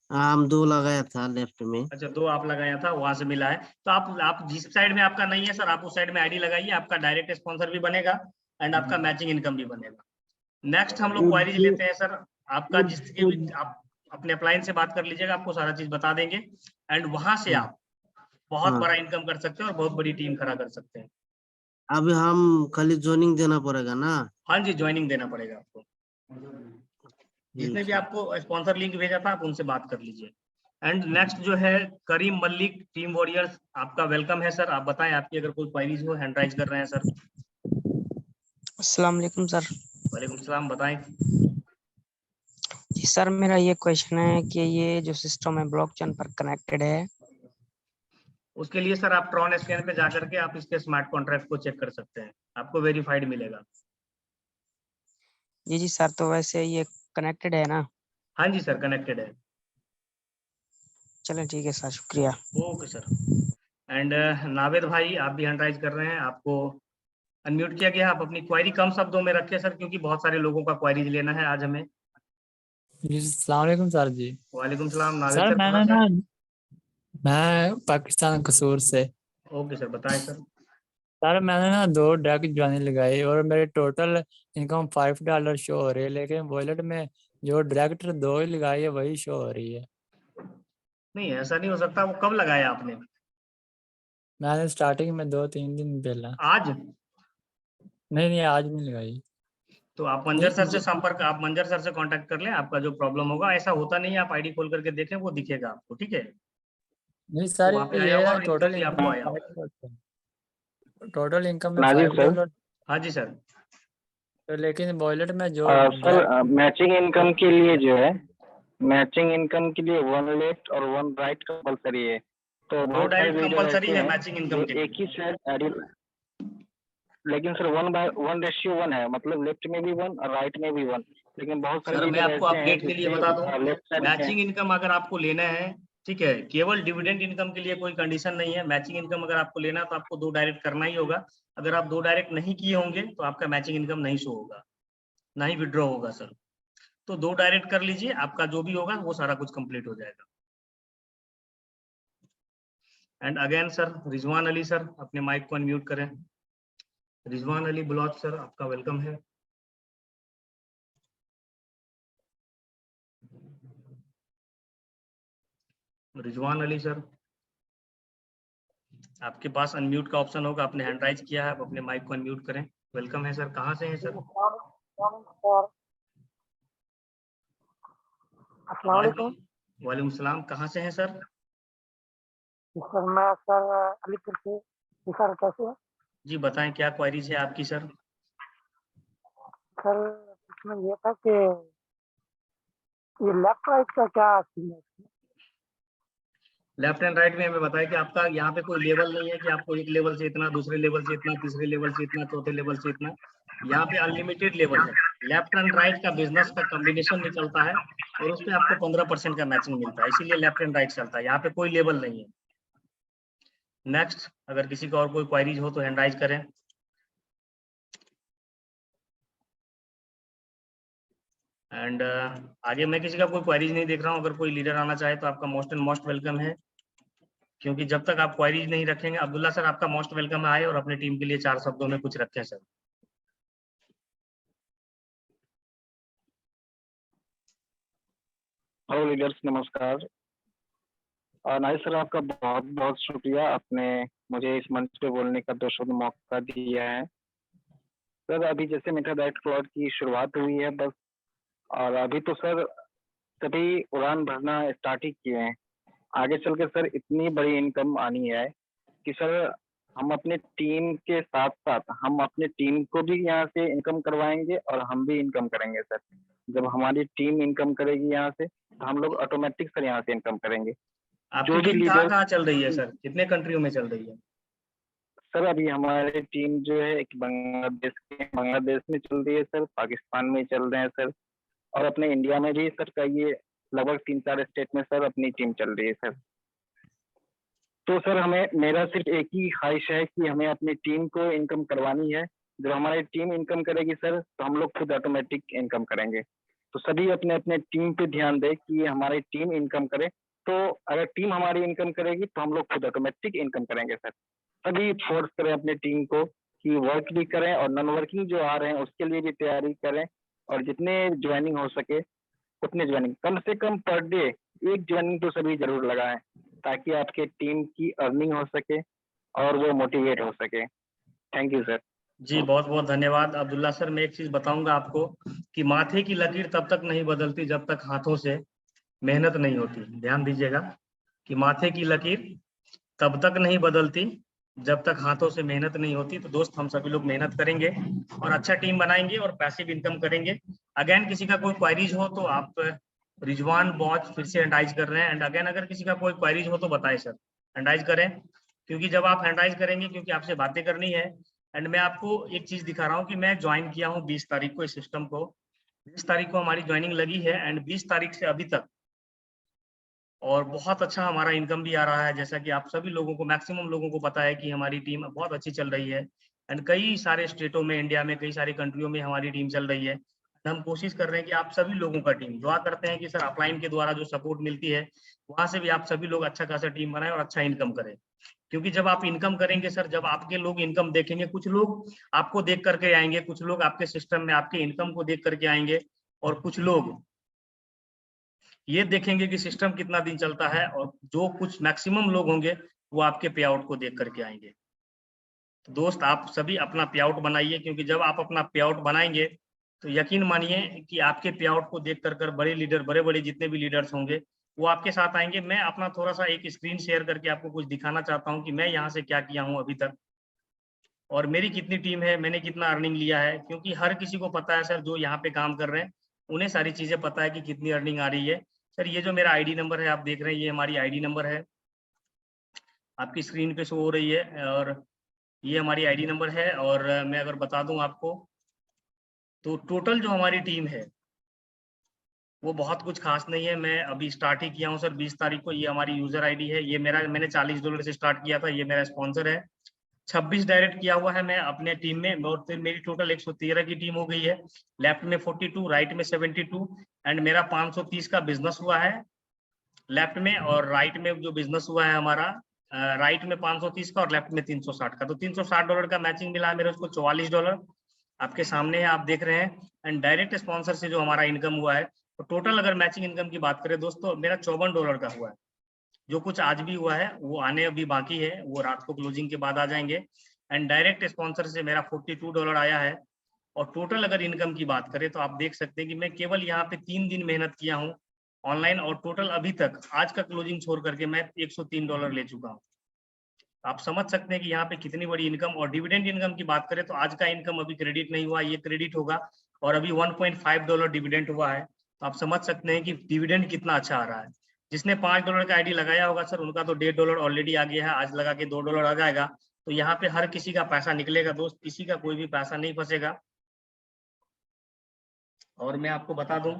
हम 2 लगाया था लेफ्ट में। अच्छा, 2 आप लगाया था, वहां से मिला है। तो आप जिस साइड में आपका नहीं है सर, आप उस साइड में आईडी लगाइए, आपका डायरेक्ट स्पॉन्सर भी बनेगा एंड आपका मैचिंग इनकम भी बनेगा। नेक्स्ट हम लोग क्वारीज लेते हैं सर। आपका जिसके भी आप अपने अपलाइन से बात कर लीजिएगा, आपको सारा चीज बता देंगे एंड वहां से आप बहुत हाँ, बड़ा इनकम कर सकते हैं और बहुत बड़ी टीम खड़ा कर सकते हैं। अभी हम खाली ज्वाइनिंग देना पड़ेगा ना? हाँ जी, ज्वाइनिंग देना पड़ेगा आपको। जिसने ठीक भी है। आपको स्पॉन्सर लिंक भेजा था आप उनसे बात कर लीजिए। एंड नेक्स्ट जो है करीम मलिक, टीम वॉरियर्स, आपका वेलकम है सर। आप बताएं आपकी अगर कोई क्वारीज हो, हैंड राइज कर रहे हैं सर। अस्सलाम वालेकुम सर। वालेकुम सलाम, बताएं। जी सर, मेरा ये क्वेश्चन है कि ये जो सिस्टम है ब्लॉकचेन पर कनेक्टेड है। उसके लिए सर आप ट्रॉन स्कैन पे जाकर के आप इसके स्मार्ट कॉन्ट्रैक्ट को चेक कर सकते हैं, आपको वेरीफाइड मिलेगा। जी जी सर, तो वैसे ये कनेक्टेड है ना? हाँ जी सर, कनेक्टेड है। चलें ठीक है सर, शुक्रिया। Okay sir. एंड नावेद भाई, आप भी हैंड राइज कर रहे हैं, आपको अनम्यूट किया गया। आप अपनी क्वारी कम शब्दों में रखें सर, क्योंकि बहुत सारे लोगों का क्वारीज लेना है आज हमें। जी अस्सलाम वालेकुम सर जी। वालेकुम सलाम। नावेद सर सर कहाँ मैंने से ना, हैं? मैं पाकिस्तान कसूर से। ओके सर, बताएं सर। सर मैंने ना 2 डायरेक्ट ज्वाइनिंग लगाई और मेरे टोटल इनकम $5 शो हो रही है, लेकिन वॉलेट में जो डायरेक्ट 2 ही लगाई है वही शो हो रही है। नहीं, ऐसा नहीं हो सकता। वो कब लगाया आपने? मैंने स्टार्टिंग में 2-3 दिन पहला। आज? नहीं नहीं, आज नहीं लगाई। तो आप मंजर सर से संपर्क, आप मंजर सर से कांटेक्ट कर लें, आपका जो प्रॉब्लम होगा। ऐसा होता नहीं है, आप आईडी खोल करके देखें, वो दिखेगा आपको, ठीक है? नहीं तो सर, वहाँ पे आया ये होगा ना और इनकम टोटल भी इनकम आपको में आया होगा। टोटल इनकम में नाजिर सर, $5। हाँ जी सर। तो लेकिन वॉलेट में जो सर मैचिंग इनकम के लिए जो है, मैचिंग इनकम के लिए 1 लेफ्ट और 1 राइट कंपलसरी है। तो 2 बहुत सारे डायरेक्ट लीडर कंपलसरी ऐसे है हैं मैचिंग इनकम जो के एक लिए। ही साइड, लेकिन सर 1:1 है, मतलब लेफ्ट में भी 1 और राइट में भी 1। लेकिन बहुत सारे सर मैं लीडर आपको ऐसे हैं अपडेट के लिए जिसमें बता दूं, लेफ्ट साइड में। मैचिंग इनकम अगर आपको लेना है, ठीक है, केवल डिविडेंड इनकम के लिए कोई कंडीशन नहीं है। मैचिंग इनकम अगर आपको लेना है तो आपको 2 डायरेक्ट करना ही होगा। अगर आप 2 डायरेक्ट नहीं किए होंगे तो आपका मैचिंग इनकम नहीं शो होगा, ना ही विड्रॉ होगा सर। तो 2 डायरेक्ट कर लीजिए, आपका जो भी होगा वो सारा कुछ कंप्लीट हो जाएगा। And again sir Rizwan Ali sir, अपने माइक को अनम्यूट करें। रिजवान अली बुलौत सर, आपका वेलकम है। रिजवान अली सर, आपके पास अनम्यूट का ऑप्शन होगा, आपने हैंड राइज किया है, आप अपने माइक को अनम्यूट करें। वेलकम है सर, कहाँ से हैं सर? अस्सलाम वालेकुम वालेकुम सलाम, कहाँ से हैं सर? सर। मैं सर अलीपुर से। जी सर, कैसे हैं? जी बताएं, क्या क्वारीज है आपकी सर? सर इसमें ये था कि ये लेफ्ट राइट का क्या सीन है इसमें? लेफ्ट एंड राइट में हमें बताया कि आपका यहाँ पे कोई लेवल नहीं है कि आपको एक लेवल से इतना, दूसरे लेवल से इतना, तीसरे लेवल से इतना, चौथे लेवल से इतना। यहाँ पे अनलिमिटेड लेवल है। लेफ्ट एंड राइट का बिजनेस का कॉम्बिनेशन निकलता है और उस पर आपको 15% का मैचिंग मिलता है, इसीलिए लेफ्ट एंड राइट चलता है। यहाँ पे कोई लेवल नहीं है। नेक्स्ट, अगर किसी का और कोई क्वारीज हो तो हैंड राइज करें। एंड आगे मैं किसी का कोई क्वारीज नहीं देख रहा हूँ। अगर कोई लीडर आना चाहे तो आपका मोस्ट एंड मोस्ट वेलकम है, क्योंकि जब तक आप क्वारीज नहीं रखेंगे। अब्दुल्ला सर, आपका मोस्ट वेलकम है, आए और अपनी टीम के लिए 4 शब्दों में कुछ रखें सर। हेलो लीडर्स, नमस्कार। नाइस सर, आपका बहुत बहुत शुक्रिया, आपने मुझे इस मंच पे बोलने का 2 शब्द मौका दिया है। सर अभी जैसे मेरा डायरेक्ट क्लाउड की शुरुआत हुई है बस, और अभी तो सर सभी उड़ान भरना स्टार्ट ही किए हैं। आगे चल के सर इतनी बड़ी इनकम आनी है कि सर हम अपने टीम के साथ साथ हम अपने टीम को भी यहाँ से इनकम करवाएंगे और हम भी इनकम करेंगे सर। जब हमारी टीम इनकम करेगी यहाँ से तो हम लोग ऑटोमेटिक सर यहाँ से इनकम करेंगे। आपकी जो भी टीम कहाँ लीडर कहाँ चल रही है सर, कितने कंट्रियों में चल रही है? सर अभी हमारी टीम जो है एक बांग्लादेश में चल रही है सर, पाकिस्तान में चल रहे हैं सर, और अपने इंडिया में भी सर कहिए लगभग 3-4 स्टेट में सर अपनी टीम चल रही है सर। तो सर हमें, मेरा सिर्फ एक ही ख्वाहिश है कि हमें अपनी टीम को इनकम करवानी है। जब हमारी टीम इनकम करेगी सर तो हम लोग खुद ऑटोमेटिक इनकम करेंगे। तो सभी अपने अपने टीम पे ध्यान दें कि हमारी टीम इनकम करे। तो अगर टीम हमारी इनकम करेगी तो हम लोग खुद ऑटोमेटिक इनकम करेंगे सर। सभी फोर्स करें अपनी टीम को कि वर्क भी करें और नॉन वर्किंग जो आ रहे हैं उसके लिए भी तैयारी करें, और जितने ज्वाइनिंग हो सके उतने ज्वाइनिंग, कम से कम पर डे 1 ज्वाइनिंग तो सभी जरूर लगाएं, ताकि आपके टीम की अर्निंग हो सके और वो मोटिवेट हो सके। Thank you sir. जी बहुत बहुत धन्यवाद अब्दुल्ला सर। मैं एक चीज बताऊंगा आपको कि माथे की लकीर तब तक नहीं बदलती जब तक हाथों से मेहनत नहीं होती। ध्यान दीजिएगा कि माथे की लकीर तब तक नहीं बदलती जब तक हाथों से मेहनत नहीं होती। तो दोस्त, हम सभी लोग मेहनत करेंगे और अच्छा टीम बनाएंगे और पैसिव इनकम करेंगे। अगेन किसी का कोई क्वारीज हो तो आप, रिजवान बॉच फिर से हैंडराइज कर रहे हैं। एंड अगेन अगर किसी का कोई क्वारीज हो तो बताएं सर, हैंडराइज करें, क्योंकि जब आप हैंडराइज करेंगे, क्योंकि आपसे बातें करनी है। एंड मैं आपको एक चीज दिखा रहा हूँ कि मैं ज्वाइन किया हूँ 20 तारीख को इस सिस्टम को। 20 तारीख को हमारी ज्वाइनिंग लगी है एंड 20 तारीख से अभी तक और बहुत अच्छा हमारा इनकम भी आ रहा है। जैसा कि आप सभी लोगों को, मैक्सिमम लोगों को पता है कि हमारी टीम बहुत अच्छी चल रही है एंड कई सारे स्टेटों में, इंडिया में कई सारी कंट्रियों में हमारी टीम चल रही है। हम कोशिश कर रहे हैं कि आप सभी लोगों का टीम, दुआ करते हैं कि सर अपलाइन के द्वारा जो सपोर्ट मिलती है वहां से भी आप सभी लोग अच्छा खासा टीम बनाएं और अच्छा इनकम करें। क्योंकि जब आप इनकम करेंगे सर, जब आपके लोग इनकम देखेंगे, कुछ लोग आपको देख करके आएंगे, कुछ लोग आपके सिस्टम में आपके इनकम को देख करके आएंगे, और कुछ लोग ये देखेंगे कि सिस्टम कितना दिन चलता है, और जो कुछ मैक्सिमम लोग होंगे वो आपके पे आउट को देख करके आएंगे। तो दोस्त, आप सभी अपना पे आउट बनाइए, क्योंकि जब आप अपना पे आउट बनाएंगे तो यकीन मानिए कि आपके पे आउट को देख कर बड़े लीडर, बड़े बड़े जितने भी लीडर्स होंगे वो आपके साथ आएंगे। मैं अपना थोड़ा सा एक स्क्रीन शेयर करके आपको कुछ दिखाना चाहता हूँ कि मैं यहाँ से क्या किया हूँ अभी तक और मेरी कितनी टीम है, मैंने कितना अर्निंग लिया है। क्योंकि हर किसी को पता है सर, जो यहाँ पे काम कर रहे हैं उन्हें सारी चीजें पता है कि कितनी अर्निंग आ रही है। सर ये जो मेरा आईडी नंबर है आप देख रहे हैं, ये हमारी आईडी नंबर है, आपकी स्क्रीन पे शो हो रही है, और ये हमारी आईडी नंबर है। और मैं अगर बता दूं आपको तो टोटल जो हमारी टीम है वो बहुत कुछ खास नहीं है। मैं अभी स्टार्ट ही किया हूं सर 20 तारीख को। ये हमारी यूजर आईडी है, ये मेरा, मैंने $40 से स्टार्ट किया था, ये मेरा स्पॉन्सर है। 26 डायरेक्ट किया हुआ है मैं अपने टीम में, और फिर मेरी टोटल 113 की टीम हो गई है। लेफ्ट में 42, राइट में 72, एंड मेरा 530 का बिजनेस हुआ है लेफ्ट में, और राइट में जो बिजनेस हुआ है हमारा, राइट में 530 का और लेफ्ट में 360 का। तो $360 का मैचिंग मिला है मेरे उसको, $44 आपके सामने है, आप देख रहे हैं। एंड डायरेक्ट स्पॉन्सर से जो हमारा इनकम हुआ है, तो टोटल अगर मैचिंग इनकम की बात करें दोस्तों, मेरा $54 का हुआ है। जो कुछ आज भी हुआ है वो आने अभी बाकी है, वो रात को क्लोजिंग के बाद आ जाएंगे। एंड डायरेक्ट स्पॉन्सर से मेरा $42 आया है। और टोटल अगर इनकम की बात करें तो आप देख सकते हैं कि मैं केवल यहाँ पे 3 दिन मेहनत किया हूँ ऑनलाइन, और टोटल अभी तक आज का क्लोजिंग छोड़ करके मैं $103 ले चुका हूँ। आप समझ सकते हैं कि यहाँ पे कितनी बड़ी इनकम। और डिविडेंड इनकम की बात करें तो आज का इनकम अभी क्रेडिट नहीं हुआ, ये क्रेडिट होगा, और अभी $1.5 डिविडेंड हुआ है। तो आप समझ सकते हैं कि डिविडेंड कितना अच्छा आ रहा है। जिसने $5 का आईडी लगाया होगा सर, उनका तो $1.5 ऑलरेडी आ गया है, आज लगा के $2 आ जाएगा। तो यहाँ पे हर किसी का पैसा निकलेगा दोस्त, किसी का कोई भी पैसा नहीं फंसेगा। और मैं आपको बता दूं,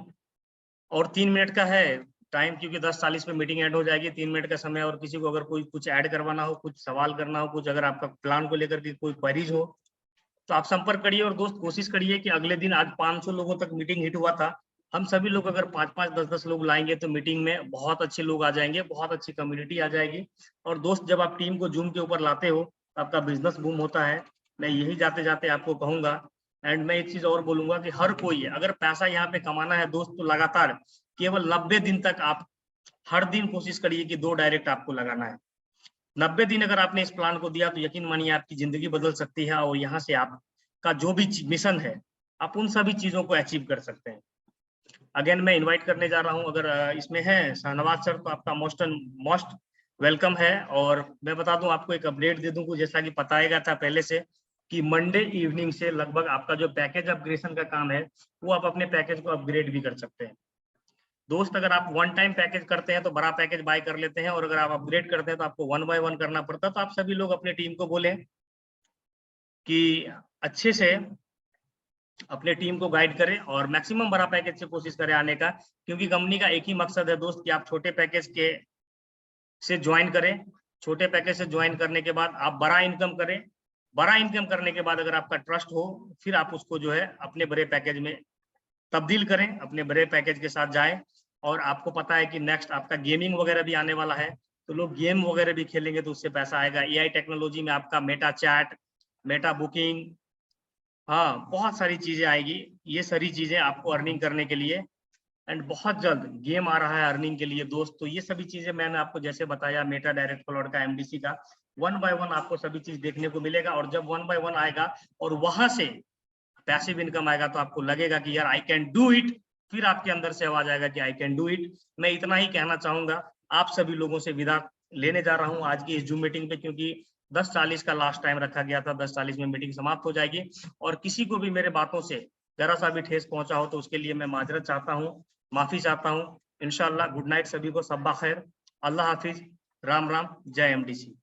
और 3 मिनट का है टाइम, क्योंकि 10:40 पे मीटिंग ऐड हो जाएगी। 3 मिनट का समय, और किसी को अगर कोई कुछ ऐड करवाना हो, कुछ सवाल करना हो, कुछ अगर आपका प्लान को लेकर के कोई क्वेरीज हो, तो आप संपर्क करिए। और दोस्त कोशिश करिए कि अगले दिन, आज 500 लोगों तक मीटिंग हिट हुआ था, हम सभी लोग अगर 5-5, 10-10 लोग लाएंगे तो मीटिंग में बहुत अच्छे लोग आ जाएंगे, बहुत अच्छी कम्युनिटी आ जाएगी। और दोस्त जब आप टीम को जूम के ऊपर लाते हो तो आपका बिजनेस बूम होता है। मैं यही जाते जाते आपको कहूंगा। एंड मैं एक चीज और बोलूंगा कि हर कोई है, अगर पैसा यहाँ पे कमाना है दोस्त, तो लगातार केवल 90 दिन तक आप हर दिन कोशिश करिए कि 2 डायरेक्ट आपको लगाना है। 90 दिन अगर आपने इस प्लान को दिया तो यकीन मानिए आपकी जिंदगी बदल सकती है, और यहाँ से आपका जो भी मिशन है, आप उन सभी चीजों को अचीव कर सकते हैं। अगेन मैं इनवाइट करने जा रहा हूं, अगर इसमें है शाहनवाज सर तो आपका मोस्ट वेलकम है। और मैं बता दूं, आपको एक अपडेट दे दूं, जैसा कि बताया था पहले से कि मंडे इवनिंग से लगभग आपका जो पैकेज अपग्रेडेशन का काम है, वो आप अपने पैकेज को अपग्रेड भी कर सकते हैं। दोस्त अगर आप 1 टाइम पैकेज करते हैं तो बड़ा पैकेज बाय कर लेते हैं, और अगर आप अपग्रेड करते हैं तो आपको 1 बाय 1 करना पड़ता है। तो आप सभी लोग अपने टीम को बोलें कि अच्छे से अपने टीम को गाइड करें और मैक्सिमम बड़ा पैकेज से कोशिश करें आने का, क्योंकि कंपनी का एक ही मकसद है दोस्त कि आप छोटे पैकेज के से ज्वाइन करें। छोटे पैकेज से ज्वाइन करने के बाद आप बड़ा इनकम करें। बड़ा इनकम करने के बाद अगर आपका ट्रस्ट हो, फिर आप उसको जो है अपने बड़े पैकेज में तब्दील करें, अपने बड़े पैकेज के साथ जाएं। और आपको पता है कि नेक्स्ट आपका गेमिंग वगैरह भी आने वाला है, तो लोग गेम वगैरह भी खेलेंगे तो उससे पैसा आएगा। एआई टेक्नोलॉजी में आपका मेटा चैट, मेटा बुकिंग, हाँ बहुत सारी चीजें आएगी। ये सारी चीजें आपको अर्निंग करने के लिए, एंड बहुत जल्द गेम आ रहा है अर्निंग के लिए दोस्त। तो ये सभी चीजें मैंने आपको जैसे बताया, मेटा डायरेक्ट फ्लॉट का, एमडीसी का, 1 बाय 1 आपको सभी चीज देखने को मिलेगा। और जब 1 बाय 1 आएगा और वहां से पैसिव इनकम आएगा तो आपको लगेगा कि यार आई कैन डू इट, फिर आपके अंदर से आवाज आएगा कि आई कैन डू इट। मैं इतना ही कहना चाहूंगा। आप सभी लोगों से विदा लेने जा रहा हूं आज की इस जूम मीटिंग पे, क्योंकि 10:40 का लास्ट टाइम रखा गया था। 10:40 में मीटिंग समाप्त हो जाएगी। और किसी को भी मेरे बातों से जरा सा भी ठेस पहुंचा हो तो उसके लिए मैं माजरत चाहता हूँ, माफी चाहता हूँ। इंशाल्लाह गुड नाइट सभी को, सब्बा खैर, अल्लाह हाफिज, राम राम, जय एमडीसी।